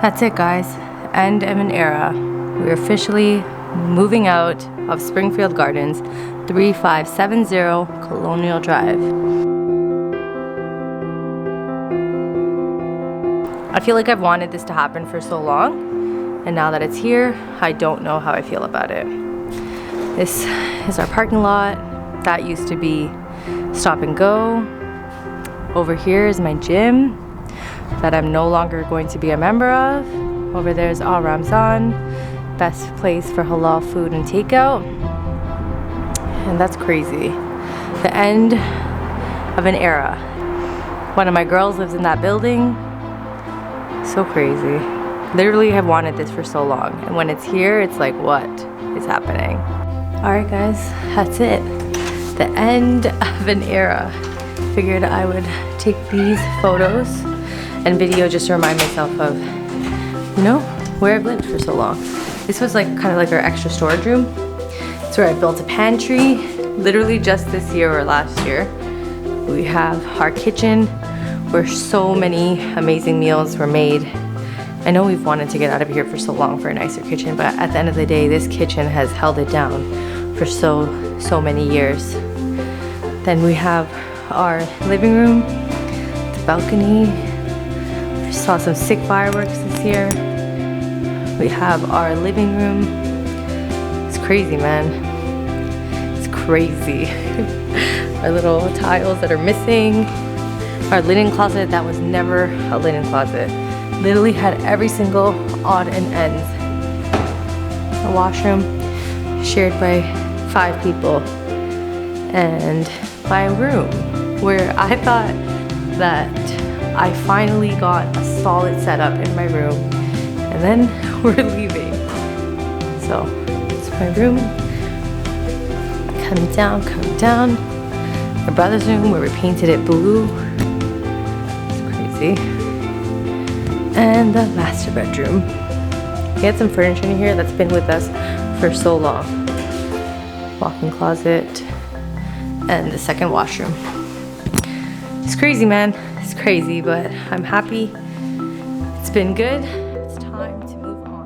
That's it, guys. End of an era. We're officially moving out of Springfield Gardens, 3570 Colonial Drive. I feel like I've wanted this to happen for so long, and now that it's here, I don't know how I feel about it. This is our parking lot. That used to be Stop and Go. Over here is my gym that I'm no longer going to be a member of. Over there's Al Ramzan, best place for halal food and takeout. And that's crazy. The end of an era. One of my girls lives in that building. So crazy. Literally have wanted this for so long, and when it's here, it's like, what is happening? All right, guys, that's it. The end of an era. Figured I would take these photos and video just to remind myself of, you know, where I've lived for so long. This was like kind of like our extra storage room. It's where I built a pantry, literally just this year or last year. We have our kitchen where so many amazing meals were made. I know we've wanted to get out of here for so long for a nicer kitchen, but at the end of the day, this kitchen has held it down for so many years. Then we have our living room, the balcony. We saw some sick fireworks this year. We have our living room. It's crazy, man. It's crazy. Our little tiles that are missing. Our linen closet that was never a linen closet. Literally had every single odd and ends. A washroom shared by 5 people. And my room where I thought that I finally got a solid setup in my room, and then we're leaving. So it's my room. Coming down. My brother's room where we painted it blue. It's crazy. And the master bedroom. We had some furniture in here that's been with us for so long. Walk-in closet and the second washroom. It's crazy, man. It's crazy, but I'm happy. It's been good. It's time to move on.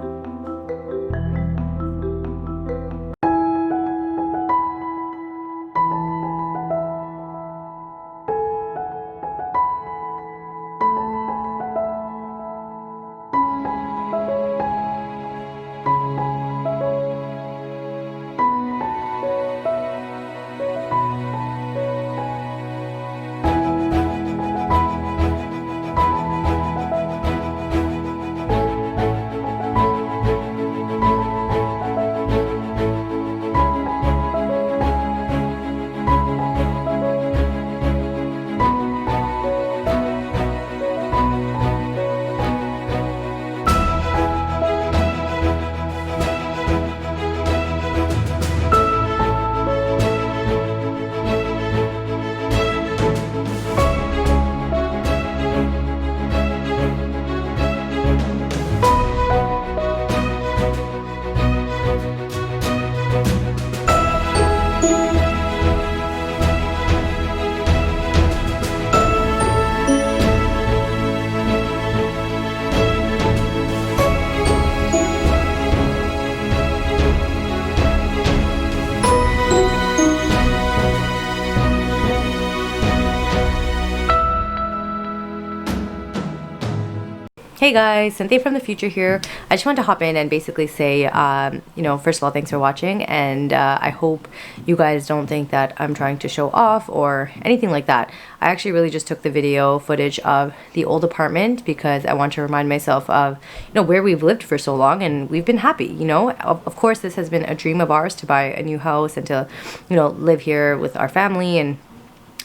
Hey guys, Cynthia from the future here. I just wanted to hop in and basically say, you know, first of all, thanks for watching, and I hope you guys don't think that I'm trying to show off or anything like that. I actually really just took the video footage of the old apartment because I want to remind myself of, you know, where we've lived for so long, and we've been happy, you know. Of course, this has been a dream of ours to buy a new house and to, you know, live here with our family and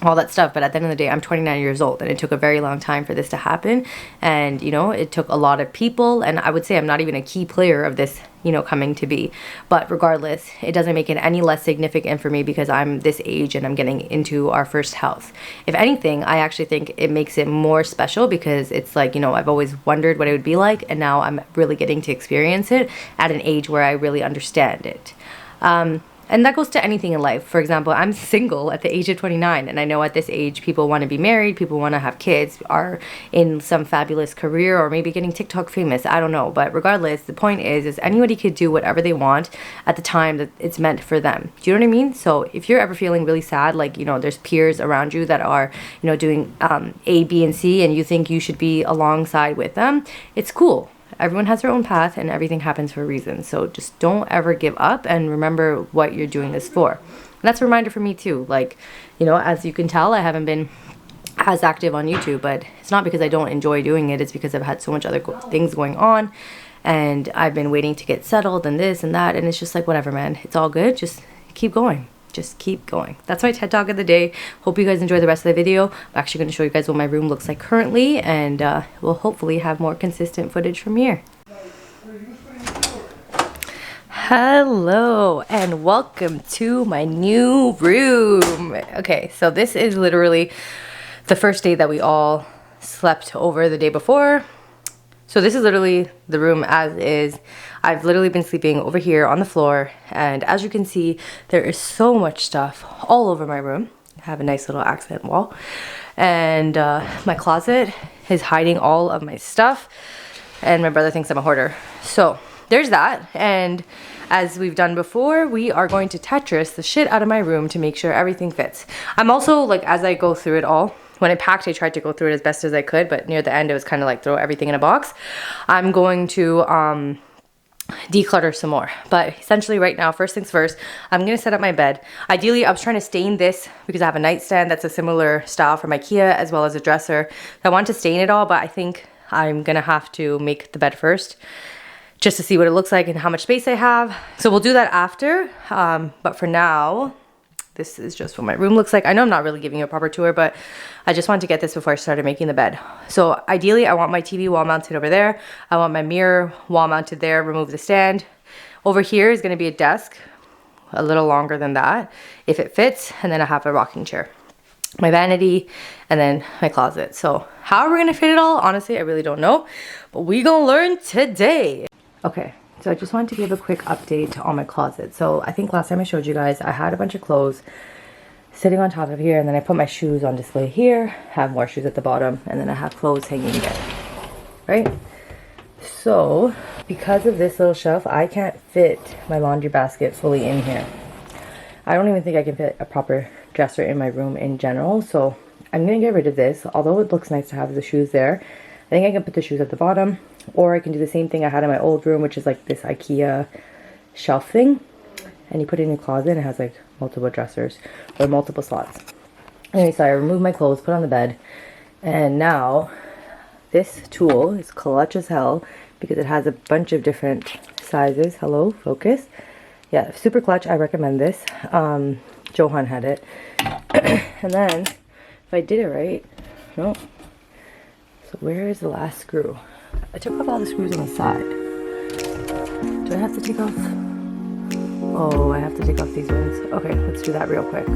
all that stuff, but at the end of the day, I'm 29 years old, and it took a very long time for this to happen, and you know, it took a lot of people, and I would say I'm not even a key player of this, you know, coming to be. But regardless, it doesn't make it any less significant for me because I'm this age and I'm getting into our first house. If anything, I actually think it makes it more special because it's like, you know, I've always wondered what it would be like, and now I'm really getting to experience it at an age where I really understand it. and that goes to anything in life. For example, I'm single at the age of 29, and I know at this age people want to be married, people want to have kids, are in some fabulous career, or maybe getting TikTok famous. I don't know, but regardless, the point is anybody could do whatever they want at the time that it's meant for them. Do you know what I mean? So if you're ever feeling really sad, like, you know, there's peers around you that are, you know, doing A, B, and C, and you think you should be alongside with them, it's cool. Everyone has their own path, and everything happens for a reason. So just don't ever give up, and remember what you're doing this for. And that's a reminder for me too. Like, you know, as you can tell, I haven't been as active on YouTube, but it's not because I don't enjoy doing it. It's because I've had so much other things going on, and I've been waiting to get settled and this and that. And it's just like, whatever, man, it's all good. Just keep going. Just keep going. That's my TED Talk of the day. Hope you guys enjoy the rest of the video. I'm actually going to show you guys what my room looks like currently, and we'll hopefully have more consistent footage from here. Hello and welcome to my new room. Okay, so this is literally the first day that we all slept over the day before. So this is literally the room as is. I've literally been sleeping over here on the floor, and as you can see, there is so much stuff all over my room. I have a nice little accent wall, and my closet is hiding all of my stuff, and my brother thinks I'm a hoarder. So there's that, and as we've done before, we are going to Tetris the shit out of my room to make sure everything fits. I'm also, like, as I go through it all, when I packed, I tried to go through it as best as I could, but near the end, it was kind of like throw everything in a box. I'm going to declutter some more. But essentially right now, first things first, I'm going to set up my bed. Ideally, I was trying to stain this because I have a nightstand that's a similar style from IKEA, as well as a dresser. I want to stain it all, but I think I'm going to have to make the bed first, just to see what it looks like and how much space I have. So we'll do that after. But for now, this is just what my room looks like. I know I'm not really giving you a proper tour, but I just wanted to get this before I started making the bed. So ideally, I want my TV wall mounted over there. I want my mirror wall mounted there, remove the stand. Over here is gonna be a desk, a little longer than that, if it fits, and then I have a rocking chair, my vanity, and then my closet. So how we're gonna fit it all, honestly, I really don't know, but we gonna learn today. Okay. So I just wanted to give a quick update on my closet. So I think last time I showed you guys, I had a bunch of clothes sitting on top of here, and then I put my shoes on display here, have more shoes at the bottom, and then I have clothes hanging there, right? So because of this little shelf, I can't fit my laundry basket fully in here. I don't even think I can fit a proper dresser in my room in general. So I'm gonna get rid of this. Although it looks nice to have the shoes there, I think I can put the shoes at the bottom. Or I can do the same thing I had in my old room, which is like this IKEA shelf thing. And you put it in your closet and it has like multiple dressers or multiple slots. Anyway, so I removed my clothes, put on the bed. And now this tool is clutch as hell because it has a bunch of different sizes. Hello, focus. Yeah, super clutch. I recommend this. Johan had it. And then if I did it right, no. So where is the last screw? I took off all the screws on the side. Do I have to take off? Oh, I have to take off these ones. Okay, let's do that real quick.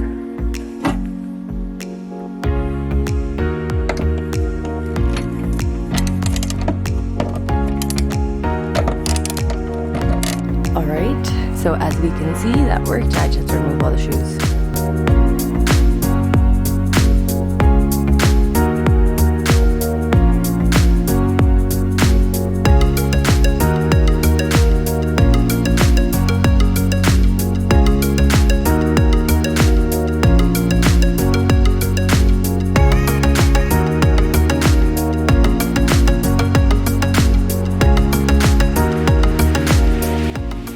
Alright, so as we can see, that worked. I just have to remove all the shoes.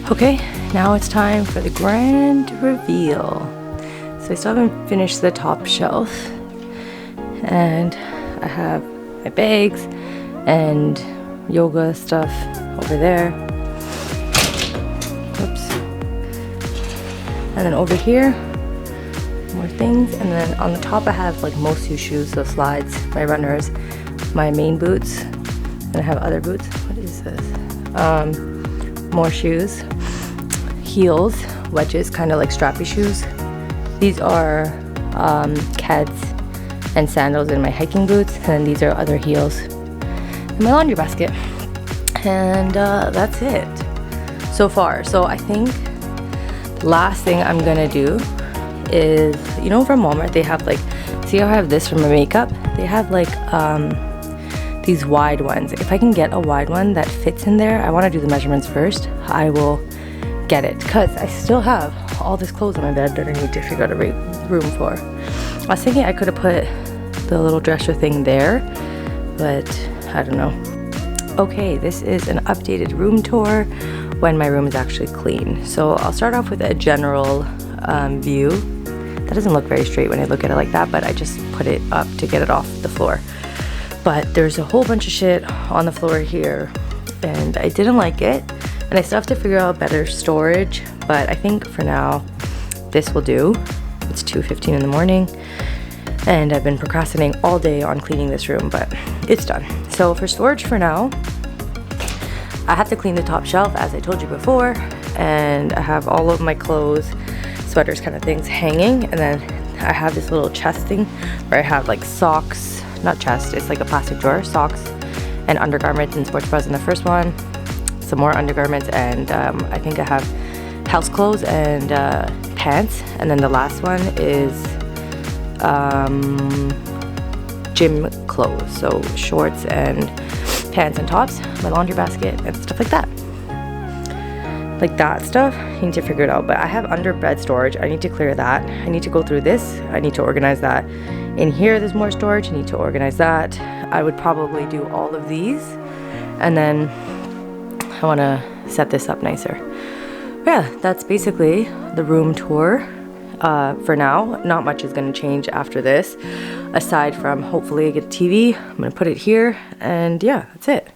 Okay, now it's time for the grand reveal. So I still haven't finished the top shelf, and I have my bags and yoga stuff over there. Oops. And then over here, more things. And then on the top I have like most shoes, so slides, my runners, my main boots, and I have other boots. What is this? More shoes. Heels, wedges, kind of like strappy shoes. These are Keds and sandals in my hiking boots, and these are other heels in my laundry basket. And that's it so far. So I think Last thing I'm gonna do is, you know, from Walmart they have like, see how I have this for my makeup? They have like these wide ones. If I can get a wide one that fits in there, I want to do the measurements first. I will get it because I still have all this clothes on my bed that I need to figure out a room for. I was thinking I could have put the little dresser thing there, but I don't know. Okay, this is an updated room tour when my room is actually clean. So I'll start off with a general view. That doesn't look very straight when I look at it like that, but I just put it up to get it off the floor. But there's a whole bunch of shit on the floor here and I didn't like it. And I still have to figure out better storage, but I think for now, this will do. It's 2:15 in the morning and I've been procrastinating all day on cleaning this room, but it's done. So for storage for now, I have to clean the top shelf as I told you before, and I have all of my clothes, sweaters kind of things hanging, and then I have this little chest thing where I have like socks, not chest, it's like a plastic drawer, socks and undergarments and sports bras in the first one, some more undergarments, and I think I have house clothes and pants, and then the last one is gym clothes, so shorts and pants and tops, my laundry basket and stuff like that. Like that stuff, I need to figure it out. But I have under bed storage, I need to clear that. I need to go through this, I need to organize that. In here there's more storage, I need to organize that. I would probably do all of these, and then I want to set this up nicer. Yeah, that's basically the room tour. For now, not much is going to change after this, aside from hopefully I get a TV. I'm going to put it here, and yeah, that's it.